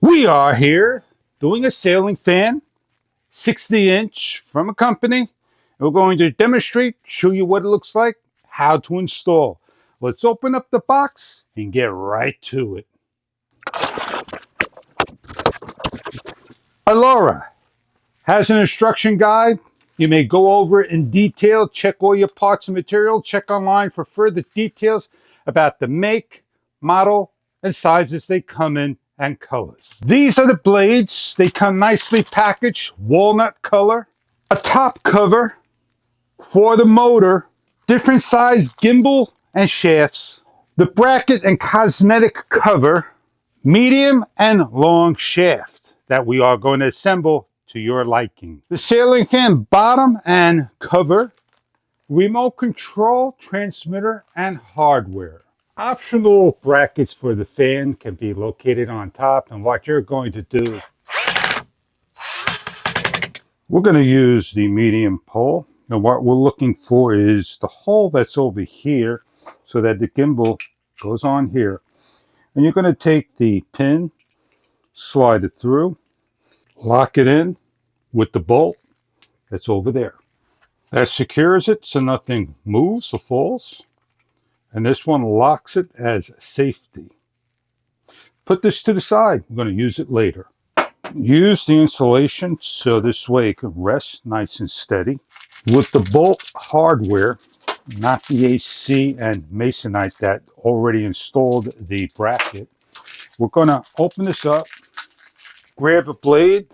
We are here doing a ceiling fan, 60-inch from a company. We're going to demonstrate, show you what it looks like, how to install. Let's open up the box and get right to it. Eliora has an instruction guide. You may go over it in detail, check all your parts and material, check online for further details about the make, model, and sizes they come in and colors. These are the blades. They come nicely packaged, walnut color, a top cover for the motor, different size gimbal and shafts, the bracket and cosmetic cover, medium and long shaft that we are going to assemble to your liking. The ceiling fan bottom and cover, remote control, transmitter, and hardware. Optional brackets for the fan can be located on top, and what you're going to do, we're going to use the medium pole, and what we're looking for is the hole that's over here so that the gimbal goes on here. And you're going to take the pin, slide it through, lock it in with the bolt that's over there. That secures it so nothing moves or falls. And this one locks it as safety. Put this to the side. We're going to use it later. Use the insulation so this way it can rest nice and steady. With the bolt hardware, not the AC and masonite that already installed the bracket, we're going to open this up, grab a blade,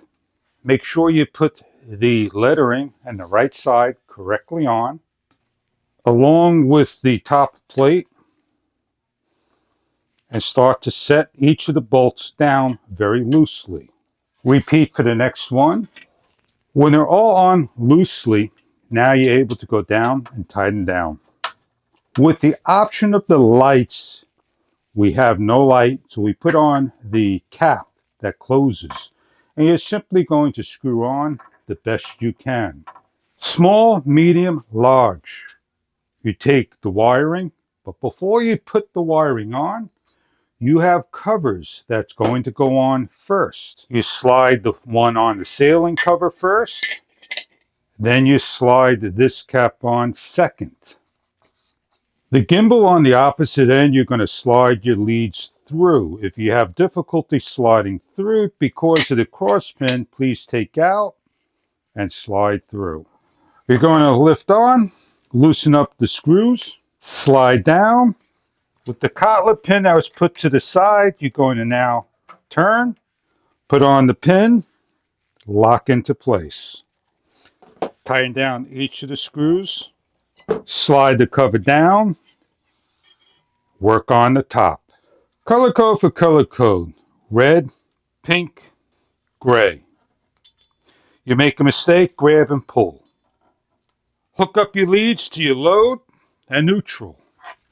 make sure you put the lettering and the right side correctly on, along with the top plate, and start to set each of the bolts down very loosely. Repeat for the next one. When they're all on loosely, now you're able to go down and tighten down. With the option of the lights, we have no light, so we put on the cap that closes. And you're simply going to screw on the best you can. Small, medium, large. You take the wiring, but before you put the wiring on, you have covers that's going to go on first. You slide the one on the ceiling cover first, then you slide this cap on second. The gimbal on the opposite end, you're going to slide your leads through. If you have difficulty sliding through because of the cross pin, please take out and slide through. You're going to lift on, loosen up the screws, slide down. With the collet pin that was put to the side, you're going to now turn, put on the pin, lock into place. Tighten down each of the screws, slide the cover down, work on the top. Color code for color code, red, pink, gray. You make a mistake, grab and pull. Hook up your leads to your load and neutral.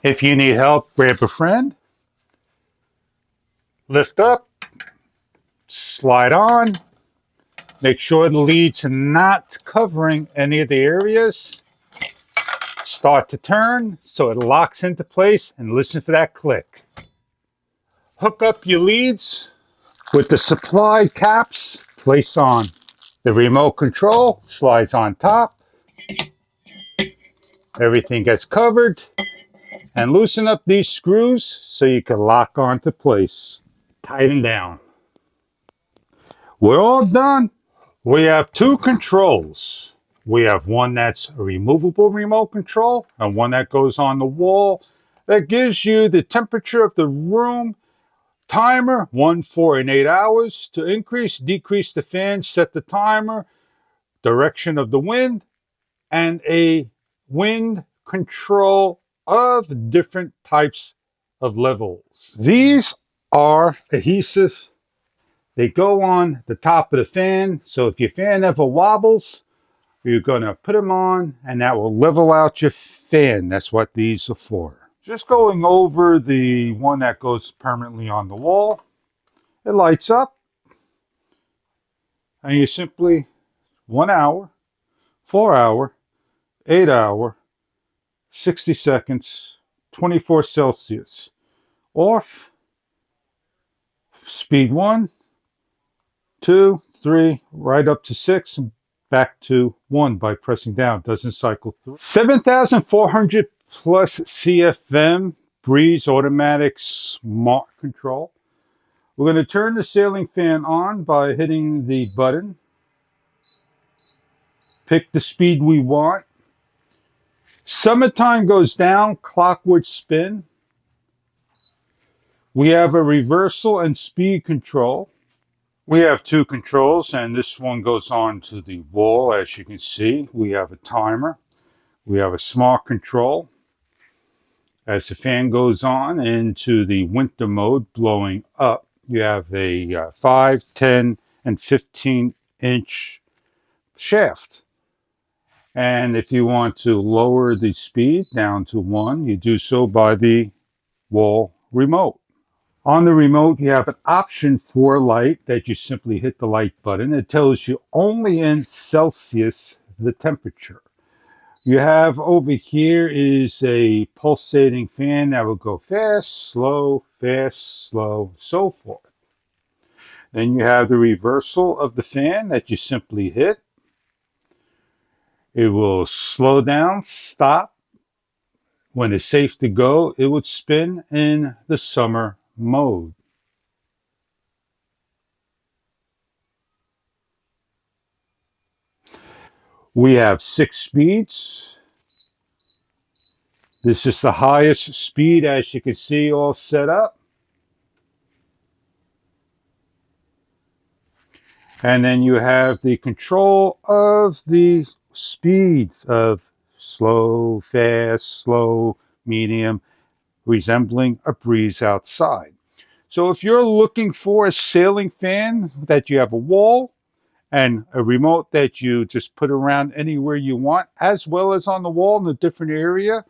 If you need help, grab a friend. Lift up, slide on. Make sure the leads are not covering any of the areas. Start to turn so it locks into place, and listen for that click. Hook up your leads with the supplied caps, place on. The remote control slides on top. Everything gets covered, and loosen up these screws so you can lock onto place. Tighten down. We're all done. We have two controls. We have one that's a removable remote control and one that goes on the wall that gives you the temperature of the room, timer 1, 4, and 8 hours. To increase, decrease the fan, set the timer, direction of the wind, and a wind control of different types of levels. These are adhesive. They go on the top of the fan, so if your fan ever wobbles, you're going to put them on and that will level out your fan. That's what these are for. Just going over the one that goes permanently on the wall. It lights up and you simply 1 hour, 4 hour, 8 hour, 60 seconds, 24 Celsius. Off, speed 1, 2, 3, right up to 6, and back to 1 by pressing down. It doesn't cycle through. 7,400 plus CFM breeze automatic smart control. We're going to turn the ceiling fan on by hitting the button. Pick the speed we want. Summertime goes down, clockwork spin. We have a reversal and speed control. We have 2 controls, and this one goes on to the wall. As you can see, we have a timer. We have a smart control. As the fan goes on into the winter mode, blowing up, you have a 5, 10, and 15-inch shaft. And if you want to lower the speed down to 1, you do so by the wall remote. On the remote, you have an option for light that you simply hit the light button. It tells you only in Celsius the temperature. You have over here is a pulsating fan that will go fast, slow, so forth. Then you have the reversal of the fan that you simply hit. It will slow down, stop. When it's safe to go, it would spin in the summer mode. We have 6 speeds. This is the highest speed, as you can see, all set up. And then you have the control of the speeds of slow, fast, slow, medium, resembling a breeze outside. So if you're looking for a ceiling fan that you have a wall and a remote that you just put around anywhere you want, as well as on the wall in a different area,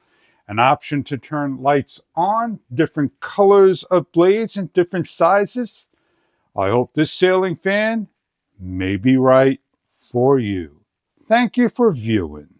an option to turn lights on, different colors of blades and different sizes, I hope this ceiling fan may be right for you. Thank you for viewing.